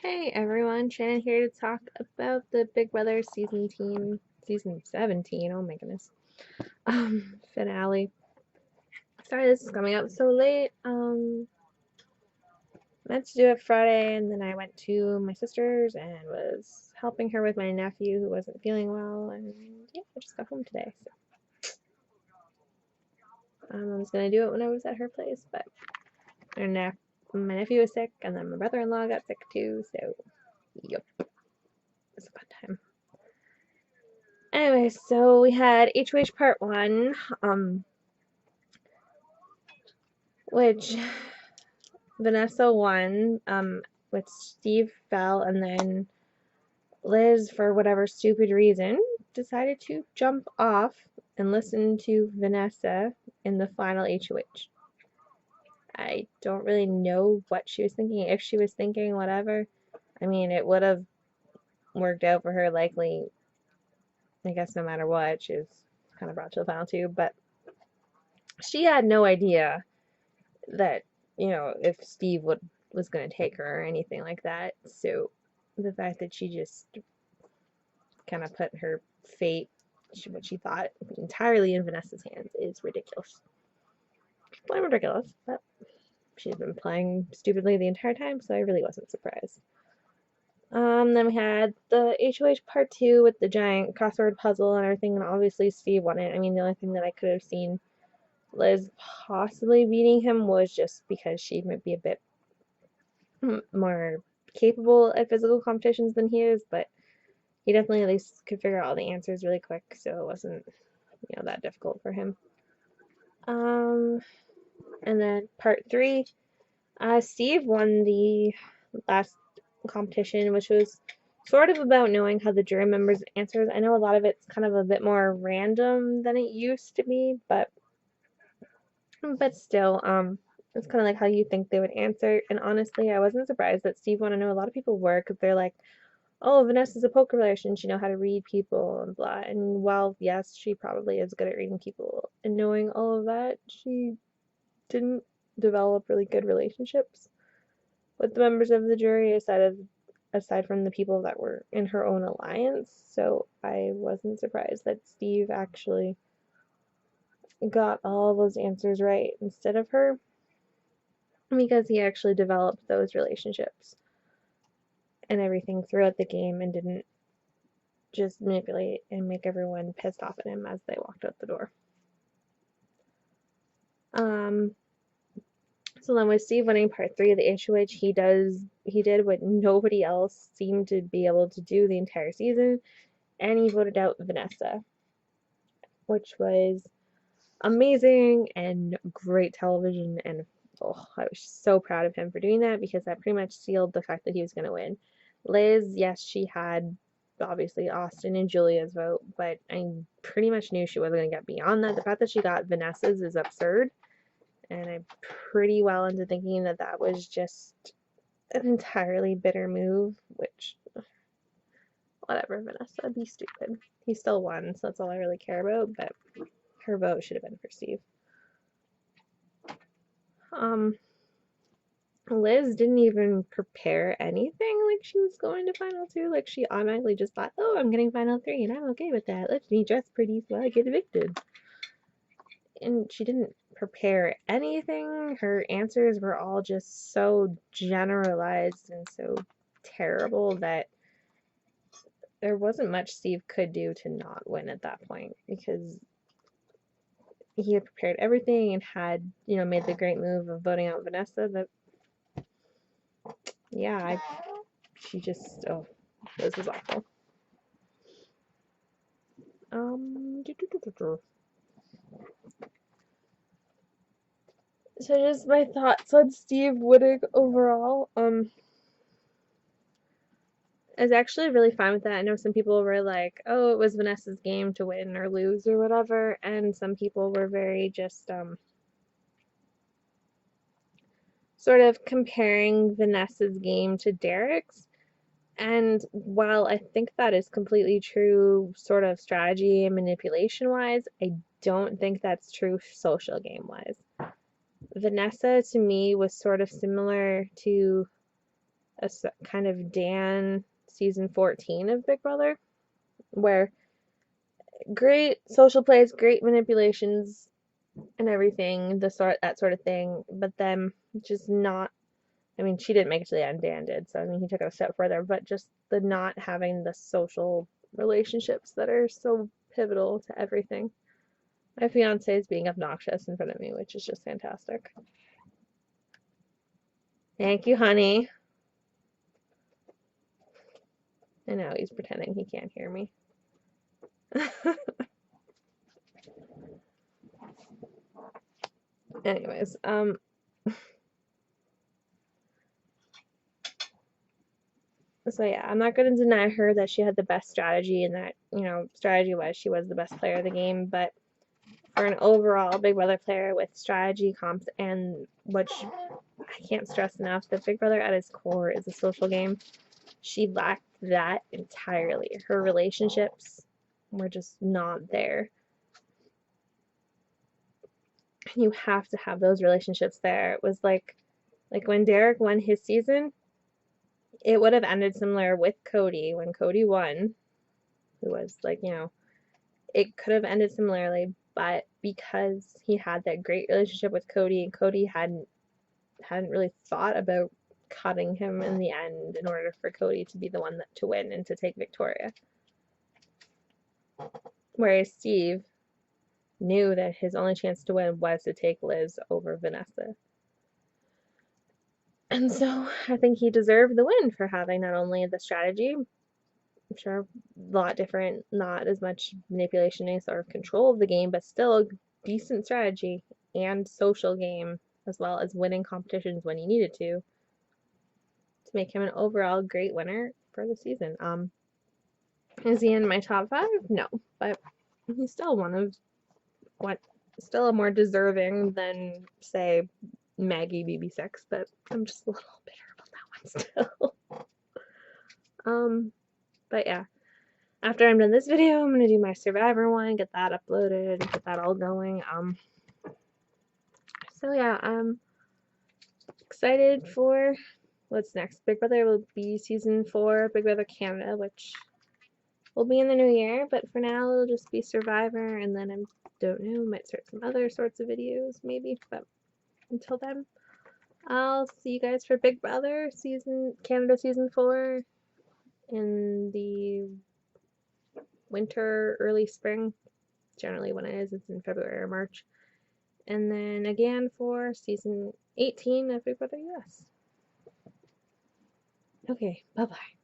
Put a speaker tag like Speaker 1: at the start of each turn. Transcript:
Speaker 1: Hey everyone, Shannon here to talk about the Big Brother season 17, oh my goodness, finale. Sorry this is coming up so late. Meant to do it Friday and then I went to my sister's and was helping her with my nephew who wasn't feeling well and yeah, I just got home today. So I was gonna do it when I was at her place, but my nephew was sick and then my brother-in-law got sick too, so yep, it's a fun time. Anyway, so we had HOH part one, which Vanessa won, which Steve fell, and then Liz, for whatever stupid reason, decided to jump off and listen to Vanessa in the final HOH. I don't really know what she was thinking, if she was thinking whatever. I mean, it would have worked out for her likely, I guess, no matter what. She was kind of brought to the final two, but she had no idea that, if Steve was going to take her or anything like that. So the fact that she just kind of put her fate, what she thought, entirely in Vanessa's hands is ridiculous. Plain ridiculous, but she's been playing stupidly the entire time, so I really wasn't surprised. Then we had the HOH part two with the giant crossword puzzle and everything, and obviously Steve won it. I mean, the only thing that I could have seen Liz possibly beating him was just because she might be a bit more capable at physical competitions than he is, but he definitely at least could figure out all the answers really quick, so it wasn't, that difficult for him. Um, and then part three, Steve won the last competition, which was sort of about knowing how the jury members answers. I know a lot of it's kind of a bit more random than it used to be, but still, it's kind of like how you think they would answer. And honestly, I wasn't surprised that Steve won. I know a lot of people were because they're like, oh, Vanessa's a poker player, shouldn't she know how to read people and blah. And while yes, she probably is good at reading people and knowing all of that, she didn't develop really good relationships with the members of the jury aside from the people that were in her own alliance. So I wasn't surprised that Steve actually got all those answers right instead of her, because he actually developed those relationships and everything throughout the game and didn't just manipulate and make everyone pissed off at him as they walked out the door. So then with Steve winning part three of the HOH, he did what nobody else seemed to be able to do the entire season, and he voted out Vanessa, which was amazing and great television. And oh, I was so proud of him for doing that because that pretty much sealed the fact that he was going to win. Liz, yes, she had obviously Austin and Julia's vote, but I pretty much knew she wasn't going to get beyond that. The fact that she got Vanessa's is absurd, and I'm pretty well into thinking that that was just an entirely bitter move, which, whatever, Vanessa, be stupid. He still won, so that's all I really care about, but her vote should have been for Steve. Um, Liz didn't even prepare anything like she was going to final two. Like, she automatically just thought, oh, I'm getting final three, and I'm okay with that. Let me dress pretty so I get evicted. And she didn't prepare anything. Her answers were all just so generalized and so terrible that there wasn't much Steve could do to not win at that point, because he had prepared everything and had, made the great move of voting out Vanessa. That, yeah, she just, oh, this is awful. So just my thoughts on Steve Wittig overall. I was actually really fine with that. I know some people were like, oh, it was Vanessa's game to win or lose or whatever, and some people were very just sort of comparing Vanessa's game to Derek's. And while I think that is completely true, sort of strategy and manipulation wise, I don't think that's true social game wise. Vanessa to me was sort of similar to a kind of Dan season 14 of Big Brother, where great social plays, great manipulations and everything, that sort of thing, but then just not. I mean, she didn't make it to the end, Dan did, so I mean, he took it a step further, but just the not having the social relationships that are so pivotal to everything. My fiance is being obnoxious in front of me, which is just fantastic. Thank you, honey. I know he's pretending he can't hear me. Anyways, so yeah, I'm not going to deny her that she had the best strategy and that, strategy-wise, she was the best player of the game, but for an overall Big Brother player with strategy, comps, and which I can't stress enough, that Big Brother at its core is a social game. She lacked that entirely. Her relationships were just not there. And you have to have those relationships there. It was like when Derek won his season, it would have ended similar with Cody when Cody won, who was it could have ended similarly, but because he had that great relationship with Cody and Cody hadn't really thought about cutting him in the end in order for Cody to be the one to win and to take Victoria. Whereas Steve knew that his only chance to win was to take Liz over Vanessa. And so I think he deserved the win for having not only the strategy, I'm sure a lot different, not as much manipulation or sort of control of the game, but still a decent strategy and social game, as well as winning competitions when he needed to make him an overall great winner for the season. Is he in my top 5? No, but he's still still a more deserving than, say, Maggie BB6, but I'm just a little bitter about that one still. But yeah, after I'm done this video, I'm gonna do my Survivor one, get that uploaded, get that all going. So yeah, I'm excited for what's next. Big Brother will be season 4, Big Brother Canada, which will be in the new year, but for now it'll just be Survivor, and then I don't know, might start some other sorts of videos maybe, but until then, I'll see you guys for Big Brother Canada season 4 in the winter, early spring. Generally when it is, it's in February or March. And then again for season 18 of Big Brother US. Okay, bye-bye.